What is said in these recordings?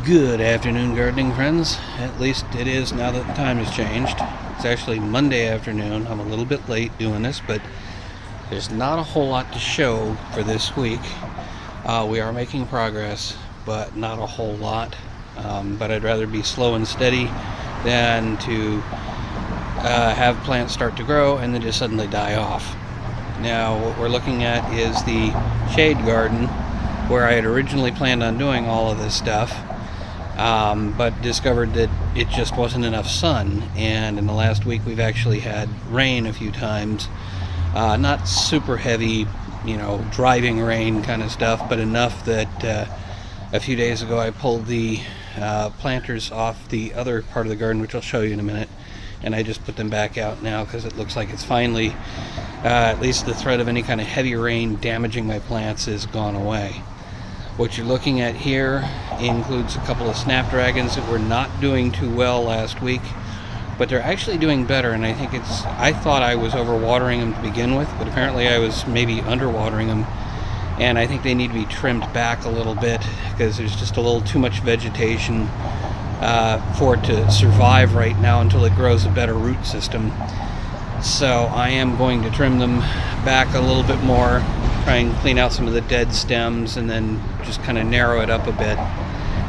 Good afternoon, gardening friends. At least it is now that the time has changed. It's actually Monday afternoon. I'm a little bit late doing this, but there's not a whole lot to show for this week. We are making progress, but not a whole lot. But I'd rather be slow and steady than to have plants start to grow and then just suddenly die off. Now, what we're looking at is the shade garden, where I had originally planned on doing all of this stuff. But discovered that it just wasn't enough sun, and in the last week we've actually had rain a few times. Not super heavy, driving rain kind of stuff, but enough that a few days ago I pulled the planters off the other part of the garden, which I'll show you in a minute, and I just put them back out now because it looks like it's finally, at least the threat of any kind of heavy rain damaging my plants is gone away. What you're looking at here includes a couple of snapdragons that were not doing too well last week, but they're actually doing better, and I thought I was overwatering them to begin with, but apparently I was maybe underwatering them, and I think they need to be trimmed back a little bit because there's just a little too much vegetation for it to survive right now until it grows a better root system. So I am going to trim them back a little bit more, try and clean out some of the dead stems, and then just kind of narrow it up a bit.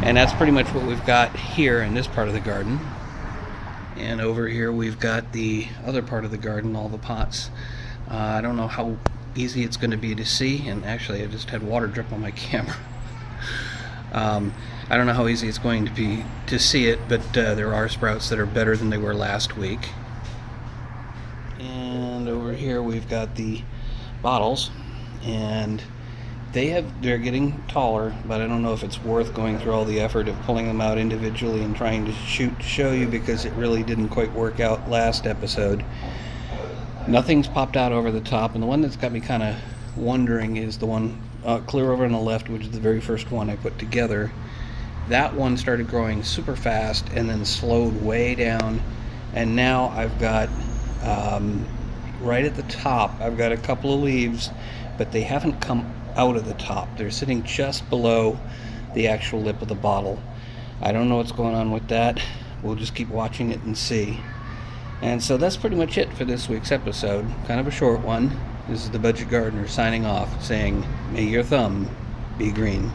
And that's pretty much what we've got here in this part of the garden. And over here we've got the other part of the garden, all the pots. I don't know how easy it's going to be to see, and actually I just had water drip on my camera. I don't know how easy it's going to be to see it, but there are sprouts that are better than they were last week. And over here we've got the bottles, and they're getting taller, but I don't know if it's worth going through all the effort of pulling them out individually and trying to show you, because it really didn't quite work out last episode. Nothing's popped out over the top, and the one that's got me kind of wondering is the one clear over on the left, which is the very first one I put together. That one started growing super fast and then slowed way down, and now I've got right at the top I've got a couple of leaves, but they haven't come out of the top. They're sitting just below the actual lip of the bottle. I don't know what's going on with that. We'll just keep watching it and see. And so that's pretty much it for this week's episode. Kind of a short one. This is the Budget Gardener signing off, saying, may your thumb be green.